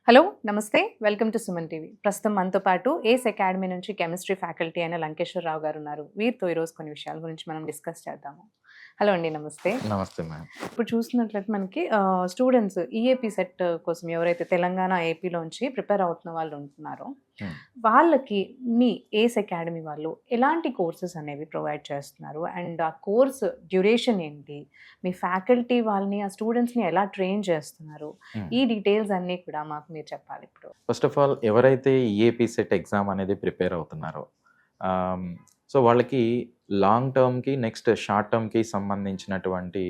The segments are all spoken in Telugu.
హలో! నమస్తే. Welcome to Suman TV. ప్రస్తుతం మనతో పాటు ఏస్ అకాడమీ నుంచి కెమిస్ట్రీ ఫ్యాకల్టీ అయిన లంకేశ్వరరావు గారున్నారు. వీరితో ఈరోజు కొన్ని విషయాల గురించి మనం డిస్కస్ చేద్దాము. హలో అండి. నమస్తే. నమస్తే మ్యామ్. ఇప్పుడు చూస్తున్నట్లయితే మనకి స్టూడెంట్స్ ఈఏపీ సెట్ కోసం ఎవరైతే తెలంగాణ, ఏపీలోంచి ప్రిపేర్ అవుతున్న వాళ్ళు ఉంటున్నారో, వాళ్ళకి మీ ఏస్ అకాడమీ వాళ్ళు ఎలాంటి కోర్సెస్ అనేవి ప్రొవైడ్ చేస్తున్నారు? అండ్ ఆ కోర్స్ డ్యూరేషన్ ఏంటి? మీ ఫ్యాకల్టీ వాళ్ళని, ఆ స్టూడెంట్స్‌ని ఎలా ట్రైన్ చేస్తున్నారు? ఈ డీటెయిల్స్ అన్నీ కూడా మాకు మీరు చెప్పాలి ఇప్పుడు. ఫస్ట్ ఆఫ్ ఆల్ ఎవరైతే ఈఏపీ సెట్ ఎగ్జామ్ అనేది ప్రిపేర్ అవుతున్నారో సో వాళ్ళకి లాంగ్ టర్మ్కి నెక్స్ట్ షార్ట్ టర్మ్కి సంబంధించినటువంటి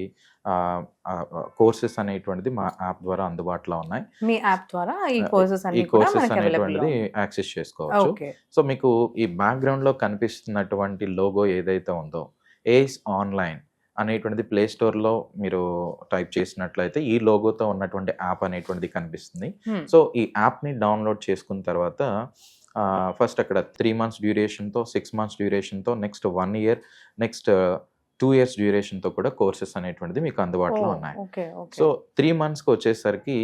కోర్సెస్ అనేటువంటిది మా యాప్ ద్వారా అందుబాటులో ఉన్నాయి. మీ యాప్ ద్వారా ఈ కోర్సెస్ అన్ని కూడా మనకి అవైలబుల్ అనేటువంటిది యాక్సెస్ చేసుకోవచ్చు. ఓకే. సో మీకు ఈ బ్యాక్గ్రౌండ్లో కనిపిస్తున్నటువంటి లోగో ఏదైతే ఉందో ఏస్ ఆన్లైన్ అనేటువంటిది ప్లే స్టోర్లో మీరు టైప్ చేసినట్లయితే ఈ లోగోతో ఉన్నటువంటి యాప్ అనేటువంటిది కనిపిస్తుంది. సో ఈ యాప్ని డౌన్లోడ్ చేసుకున్న తర్వాత ఫస్ట్ అక్కడ 3 months డ్యూరేషన్తో, 6 months డ్యూరేషన్తో, నెక్స్ట్ 1 year, నెక్స్ట్ 2 years డ్యూరేషన్తో కూడా కోర్సెస్ అనేటువంటిది మీకు అందుబాటులో ఉన్నాయి. సో 3 monthsకి వచ్చేసరికి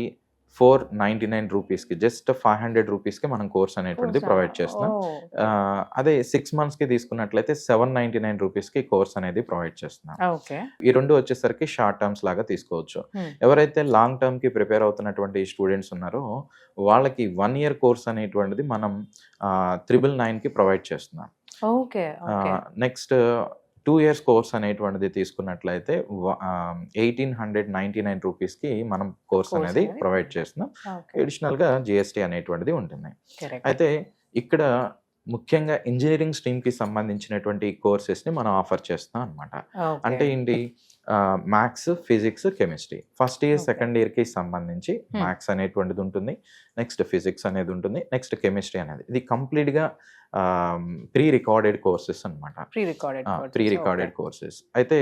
499 రూపీస్కి, జస్ట్ 500 రూపీస్కి మనం కోర్స్ అనేటువంటిది ప్రొవైడ్ చేస్తున్నాం. అదే 6 monthsకి తీసుకున్నట్లయితే 799 రూపీస్కి కోర్స్ అనేది ప్రొవైడ్ చేస్తున్నాం. ఈ రెండు వచ్చేసరికి షార్ట్ టర్మ్స్ లాగా తీసుకోవచ్చు. ఎవరైతే లాంగ్ టర్మ్కి ప్రిపేర్ అవుతున్నటువంటి స్టూడెంట్స్ ఉన్నారో వాళ్ళకి 1 year కోర్స్ అనేటువంటిది మనం 999కి ప్రొవైడ్ చేస్తున్నాం. నెక్స్ట్ 2 years కోర్స్ అనేటువంటిది తీసుకున్నట్లయితే 1899 రూపీస్కి మనం కోర్స్ అనేది ప్రొవైడ్ చేస్తున్నాం. అడిషనల్గా జిఎస్టీ అనేటువంటిది ఉంటుంది. అయితే ఇక్కడ ముఖ్యంగా ఇంజనీరింగ్ స్ట్రీమ్కి సంబంధించినటువంటి కోర్సెస్ని మనం ఆఫర్ చేస్తున్నాం అనమాట. అంటే ఏంటి, maths, physics, chemistry first year second ఇయర్కి సంబంధించి మ్యాథ్స్ అనేటువంటిది ఉంటుంది, నెక్స్ట్ ఫిజిక్స్ అనేది ఉంటుంది, నెక్స్ట్ కెమిస్ట్రీ అనేది. ఇది కంప్లీట్గా ప్రీ రికార్డెడ్ కోర్సెస్ అనమాట. Pre recorded courses. అయితే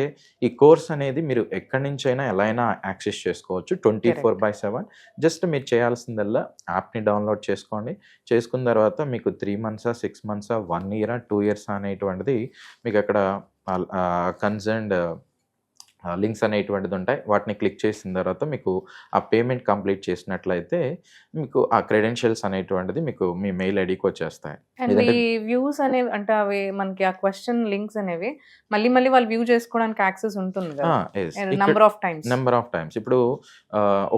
ఈ కోర్స్ అనేది మీరు ఎక్కడి నుంచైనా ఎలా అయినా యాక్సెస్ చేసుకోవచ్చు 24/7. జస్ట్ మీరు చేయాల్సిందల్లా యాప్ని డౌన్లోడ్ చేసుకోండి. చేసుకున్న తర్వాత మీకు 3 months, 6 months, 1 year, 2 years అనేటువంటిది మీకు అక్కడ కన్సర్న్డ్ లింక్స్ అనేటువంటిది ఉంటాయి. వాటిని క్లిక్ చేసిన తర్వాత మీకు ఆ పేమెంట్ కంప్లీట్ చేసినట్లయితే మీకు ఆ క్రెడెన్షియల్స్ అనేటువంటిది మీకు మీ మెయిల్ ఐడికి వచ్చేస్తాయి. వ్యూస్ అనేవి అంటే అవి మనకి ఆ క్వశ్చన్ లింక్స్ అనేవి మళ్ళీ మళ్ళీ వాళ్ళు వ్యూ చేసుకోవడానికి యాక్సెస్ ఉంటుంది కదా, నెంబర్ ఆఫ్ టైమ్స్. ఇప్పుడు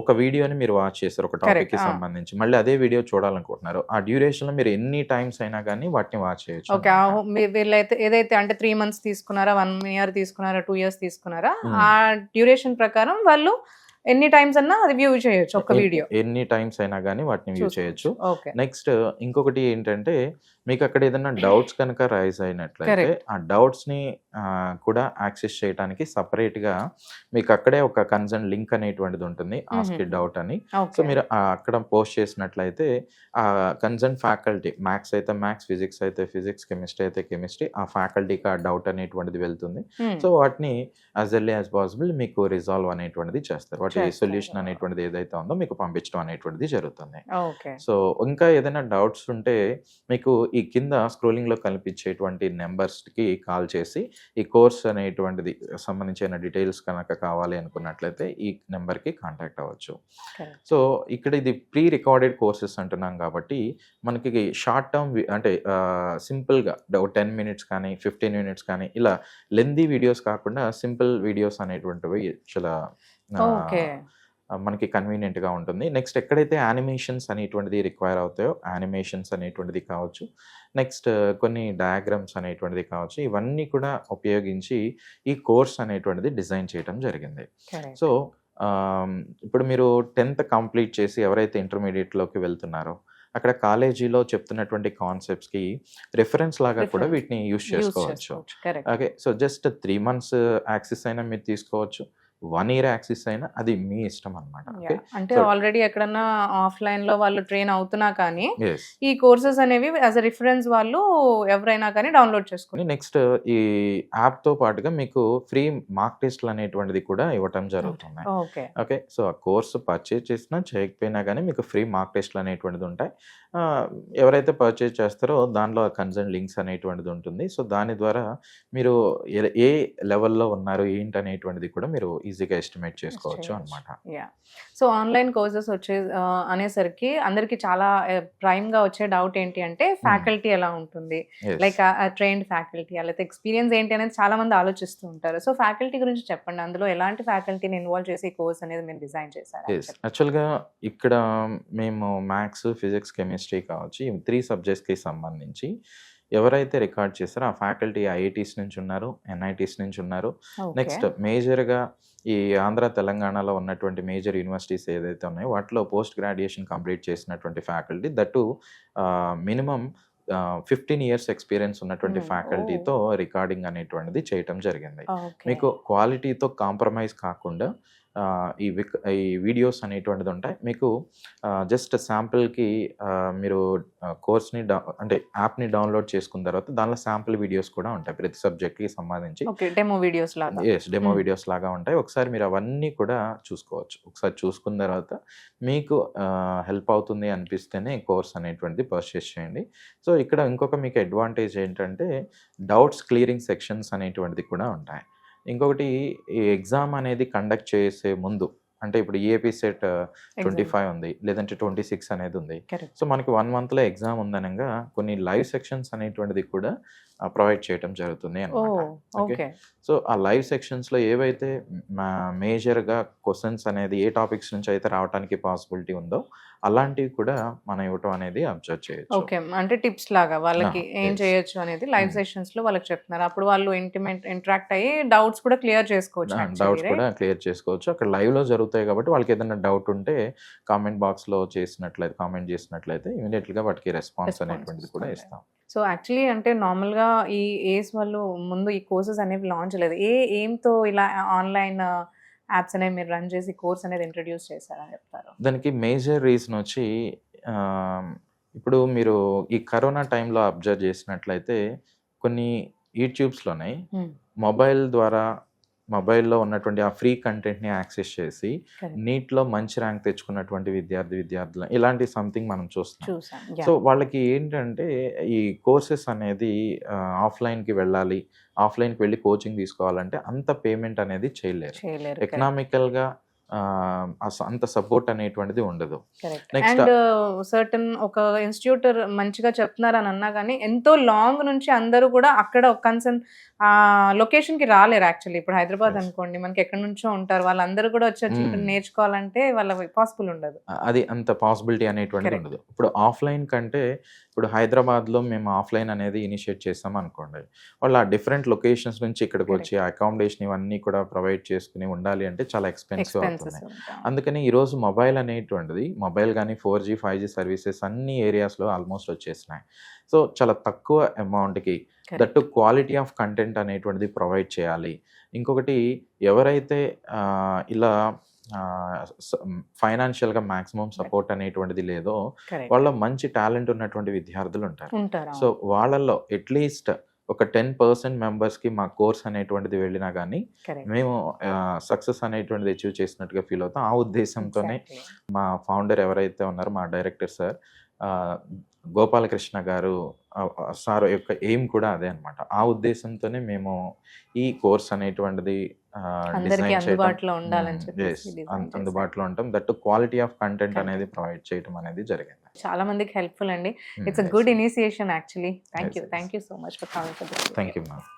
ఒక వీడియోని మీరు వాచ్ చేస్తారు ఒక టాపిక్ కి సంబంధించి, మళ్ళీ అదే వీడియో చూడాలనుకుంటున్నారు, ఆ డ్యూరేషన్ లో మీరు ఎన్ని టైమ్స్ అయినా కానీ వాటిని వాచ్ చేయొచ్చు. ఓకే. వీళ్ళైతే ఏదైతే అంటే 3 months తీసుకున్నారా, 1 year తీసుకున్నారా, 2 years తీసుకున్నారా, ఆ డ్యూరేషన్ ప్రకారం వాళ్ళు ఎన్ని టైమ్స్ అన్నా అది వ్యూ చేయొచ్చు. ఒక వీడియో ఎన్ని టైమ్స్ అయినా కానీ వాటిని వ్యూ చేయొచ్చు. నెక్స్ట్ ఇంకొకటి ఏంటంటే, మీకు అక్కడ ఏదైనా డౌట్స్ కనుక రైజ్ అయినట్లయితే ఆ డౌట్స్ ని కూడా యాక్సెస్ చేయడానికి సపరేట్ గా మీకు అక్కడే ఒక కన్సర్న్ లింక్ అనేటువంటిది ఉంటుంది, ఆస్క్ ఇట్ డౌట్ అని. సో మీరు అక్కడ పోస్ట్ చేసినట్లయితే ఆ కన్సర్న్ ఫ్యాకల్టీ, మ్యాథ్స్ అయితే మ్యాథ్స్, ఫిజిక్స్ అయితే ఫిజిక్స్, కెమిస్ట్రీ అయితే కెమిస్ట్రీ, ఆ ఫ్యాకల్టీకి ఆ డౌట్ అనేటువంటిది వెళ్తుంది. సో వాటిని యాజ్ ఎర్లీ యాజ్ పాసిబుల్ మీకు రిజాల్వ్ అనేటువంటిది చేస్తారు. వాటి సొల్యూషన్ అనేటువంటిది ఏదైతే ఉందో మీకు పంపించడం అనేటువంటిది జరుగుతుంది. సో ఇంకా ఏదైనా డౌట్స్ ఉంటే మీకు ఈ కింద స్క్రోలింగ్ లో కనిపించేటువంటి నెంబర్స్ కి కాల్ చేసి ఈ కోర్స్ అనేటువంటిది సంబంధించిన డీటెయిల్స్ కనుక కావాలి అనుకున్నట్లయితే ఈ నెంబర్ కి కాంటాక్ట్ అవ్వచ్చు. సో ఇక్కడ ఇది ప్రీ రికార్డెడ్ కోర్సెస్ అంటున్నాం కాబట్టి మనకి షార్ట్ టర్మ్ అంటే సింపుల్ గా 10 minutes కానీ 15 minutes కానీ ఇలా లెందీ వీడియోస్ కాకుండా సింపుల్ వీడియోస్ అనేటువంటివి చాలా మనకి కన్వీనియంట్గా ఉంటుంది. నెక్స్ట్ ఎక్కడైతే యానిమేషన్స్ అనేటువంటిది రిక్వైర్ అవుతాయో యానిమేషన్స్ అనేటువంటిది కావచ్చు, నెక్స్ట్ కొన్ని డయాగ్రామ్స్ అనేటువంటిది కావచ్చు, ఇవన్నీ కూడా ఉపయోగించి ఈ కోర్స్ అనేటువంటిది డిజైన్ చేయడం జరిగింది. సో ఇప్పుడు మీరు 10th కంప్లీట్ చేసి ఎవరైతే ఇంటర్మీడియట్లోకి వెళ్తున్నారో అక్కడ కాలేజీలో చెప్తున్నటువంటి కాన్సెప్ట్స్కి రెఫరెన్స్ లాగా కూడా వీటిని యూస్ చేసుకోవచ్చు. Okay. So just 3 months access అయినా మీరు తీసుకోవచ్చు, 1 year యాక్సెస్ అయినా అది మీ ఇష్టం అనమాట. అంటే ఆల్రెడీ ఎక్కడన్నా ఆఫ్లైన్ లో వాళ్ళు ట్రైన్ అవుతున్నా కానీ ఈ కోర్సెస్ అనేవి యాజ్ అ రిఫరెన్స్ వాళ్ళు ఎవరైనా కానీ డౌన్లోడ్ చేసుకుని నెక్స్ట్ ఈ యాప్ తో పాటుగా మీకు ఫ్రీ మార్క్ టెస్ట్లు అనేటువంటిది కూడా ఇవ్వటం జరుగుతుంది. ఓకే. సో ఆ కోర్సు పర్చేజ్ చేసినా చేయకపోయినా కానీ మీకు ఫ్రీ మార్క్ టెస్ట్లు అనేటువంటిది ఉంటాయి. ఎవరైతే పర్చేజ్ చేస్తారో దానిలో కన్సర్న్ లింక్స్ అనేటువంటిది ఉంటుంది. సో దాని ద్వారా మీరు ఏ లెవెల్లో ఉన్నారు ఏంటి అనేటువంటిది కూడా మీరు ఈజీగా ఎస్టిమేట్ చేసుకోవచ్చు అనమాట. సో ఆన్లైన్ కోర్సెస్ అనేసరికి అందరికి చాలా ప్రైమ్ గా వచ్చే డౌట్ ఏంటి అంటే ఫ్యాకల్టీ ఎలా ఉంటుంది, లైక్ ట్రైన్డ్ ఫ్యాకల్టీ లేకపోతే ఎక్స్పీరియన్స్ ఏంటి అనేది చాలా మంది ఆలోచిస్తూ ఉంటారు. సో ఫ్యాకల్టీ గురించి చెప్పండి, అందులో ఎలాంటి ఫ్యాకల్టీని ఇన్వాల్వ్ చేసి కోర్స్ అనేది మీరు డిజైన్ చేశారు? యాక్చువల్గా ఇక్కడ మేము మ్యాథ్స్, ఫిజిక్స్, కెమిస్ట్రీ కావచ్చు, ఈ 3 సబ్జెక్ట్స్కి సంబంధించి ఎవరైతే రికార్డ్ చేస్తారో ఆ ఫ్యాకల్టీ ఐఐటీస్ నుంచి ఉన్నారు, ఎన్ఐటీస్ నుంచి ఉన్నారు. నెక్స్ట్ మేజర్గా ఈ ఆంధ్ర తెలంగాణలో ఉన్నటువంటి మేజర్ యూనివర్సిటీస్ ఏదైతే ఉన్నాయో వాటిలో పోస్ట్ గ్రాడ్యుయేషన్ కంప్లీట్ చేసినటువంటి faculty, that minimum 15 years experience ఉన్నటువంటి ఫ్యాకల్టీతో రికార్డింగ్ అనేటువంటిది చేయటం జరిగింది. మీకు క్వాలిటీతో కాంప్రమైజ్ కాకుండా ఈ వీడియోస్ అనేటువంటిది ఉంటాయి. మీకు జస్ట్ శాంపుల్కి మీరు కోర్స్ని అంటే యాప్ని డౌన్లోడ్ చేసుకున్న తర్వాత దానిలో శాంపుల్ వీడియోస్ కూడా ఉంటాయి ప్రతి సబ్జెక్ట్కి సంబంధించి. డెమో వీడియోస్ లాగా. డెమో వీడియోస్ లాగా ఉంటాయి. ఒకసారి మీరు అవన్నీ కూడా చూసుకోవచ్చు. ఒకసారి చూసుకున్న తర్వాత మీకు హెల్ప్ అవుతుంది అనిపిస్తేనే కోర్స్ అనేటువంటిది పర్చేస్ చేయండి. సో ఇక్కడ ఇంకొక మీకు అడ్వాంటేజ్ ఏంటంటే డౌట్స్ క్లియరింగ్ సెక్షన్స్ అనేటువంటిది కూడా ఉంటాయి. ఇంకొకటి ఈ ఎగ్జామ్ అనేది కండక్ట్ చేసే ముందు, అంటే ఇప్పుడు ఏపీ సెట్ 25 ఉంది, లేదంటే 26 అనేది ఉంది. సో మనకి 1 monthలో ఎగ్జామ్ ఉందనగా కొన్ని లైవ్ సెక్షన్స్ అనేటువంటిది కూడా ప్రొవైడ్ చేయడం జరుగుతుంది అనమాట. ఓకే, సో ఆ లైవ్ సెక్షన్స్లో ఏవైతే మేజర్గా క్వశ్చన్స్ అనేది ఏ టాపిక్స్ నుంచి అయితే రావడానికి పాసిబిలిటీ ఉందో అలాంటివి కూడా మనం ఇవ్వటం అనేది అబ్జర్వ్ చేయొచ్చు. ఓకే, అంటే టిప్స్ లాగా వాళ్ళకి ఏం చేయొచ్చు అనేది లైవ్ సెషన్స్ లో వాళ్ళకి చెప్తున్నారు. అప్పుడు వాళ్ళు ఇంటరాక్ట్ అయ్యి డౌట్స్ కూడా క్లియర్ చేసుకోవచ్చు. అక్కడ లైవ్ లో జరుగుతాయి కాబట్టి వాళ్ళకి ఏదైనా డౌట్ ఉంటే కామెంట్ బాక్స్ లో కామెంట్ చేసినట్లయితే ఇమీడియట్ గా వాటికి రెస్పాన్స్ అనేటువంటిది కూడా ఇస్తాం. సో యాక్చువల్లీ అంటే నార్మల్గా ఈ ఏస్ వాళ్ళు ముందు ఈ కోర్సెస్ అనేవి లాంచ్ లేదు. ఏంతో ఇలా ఆన్లైన్ యాప్స్ అనేవి మీరు రన్ చేసి కోర్స్ అనేది ఇంట్రడ్యూస్ చేశారని చెప్తారు? దానికి మేజర్ రీజన్ వచ్చి ఇప్పుడు మీరు ఈ కరోనా టైంలో అబ్జర్వ్ చేసినట్లయితే కొన్ని యూట్యూబ్స్లోనే మొబైల్లో ఉన్నటువంటి ఆ ఫ్రీ కంటెంట్ని యాక్సెస్ చేసి నీట్లో మంచి ర్యాంక్ తెచ్చుకున్నటువంటి విద్యార్థులు ఇలాంటి సంథింగ్ మనం చూస్తాం. సో వాళ్ళకి ఏంటంటే ఈ కోర్సెస్ అనేది ఆఫ్లైన్కి వెళ్ళి కోచింగ్ తీసుకోవాలంటే అంత పేమెంట్ అనేది చేయలేరు. ఎకనామికల్గా అంత సపోర్ట్ అనేటువంటిది ఉండదు. అండ్ సర్టన్ ఒక ఇన్స్టిట్యూటర్ మంచిగా చెప్తున్నారని అన్నా కానీ ఎంతో లాంగ్ నుంచి అందరూ కూడా అక్కడ ఒక కన్సర్న్ లొకేషన్ కి రాలేరు. యాక్చువల్లీ ఇప్పుడు హైదరాబాద్ అనుకోండి, మనకి ఎక్కడి నుంచో ఉంటారు, వాళ్ళందరూ కూడా వచ్చి నేర్చుకోవాలంటే వాళ్ళ పాసిబుల్ ఉండదు. అది అంత పాసిబిలిటీ అనేటువంటిది ఉండదు. ఇప్పుడు ఆఫ్లైన్ కంటే ఇప్పుడు హైదరాబాద్లో మేము ఆఫ్లైన్ అనేది ఇనిషియేట్ చేస్తాం అనుకోండి, వాళ్ళు ఆ డిఫరెంట్ లొకేషన్స్ నుంచి ఇక్కడికి వచ్చి అకామిడేషన్ ఇవన్నీ కూడా ప్రొవైడ్ చేసుకుని ఉండాలి అంటే చాలా ఎక్స్పెన్సివ్ అవుతుంది. అందుకని ఈరోజు మొబైల్ కానీ 4G 5G సర్వీసెస్ అన్ని ఏరియాస్లో ఆల్మోస్ట్ వచ్చేసినాయి. సో చాలా తక్కువ అమౌంట్కి దట్టు క్వాలిటీ ఆఫ్ కంటెంట్ అనేటువంటిది ప్రొవైడ్ చేయాలి. ఇంకొకటి ఎవరైతే ఇలా ఫైనాన్షియల్గా మాక్సిమం సపోర్ట్ అనేటువంటిది లేదో వాళ్ళ మంచి టాలెంట్ ఉన్నటువంటి విద్యార్థులు ఉంటారు. సో వాళ్ళల్లో అట్లీస్ట్ ఒక 10% మెంబర్స్కి మా కోర్స్ అనేటువంటిది వెళ్ళినా కానీ మేము సక్సెస్ అనేటువంటిది అచీవ్ చేసినట్టుగా ఫీల్ అవుతాం. ఆ ఉద్దేశంతోనే మా ఫౌండర్ ఎవరైతే ఉన్నారో మా డైరెక్టర్ సార్ గోపాలకృష్ణ గారు సార్ యొక్క ఎయిమ్ కూడా అదే అనమాట. ఆ ఉద్దేశంతోనే మేము ఈ కోర్స్ అనేటువంటిది అందుబాటులో ఉంటాం. దట్ క్వాలిటీ ఆఫ్ కంటెంట్ అనేది ప్రొవైడ్ చేయడం అనేది జరిగింది. చాలా మందికి హెల్ప్ఫుల్ అండి. It's a good initiation actually. Thank you so much for coming. Thank you ma'am.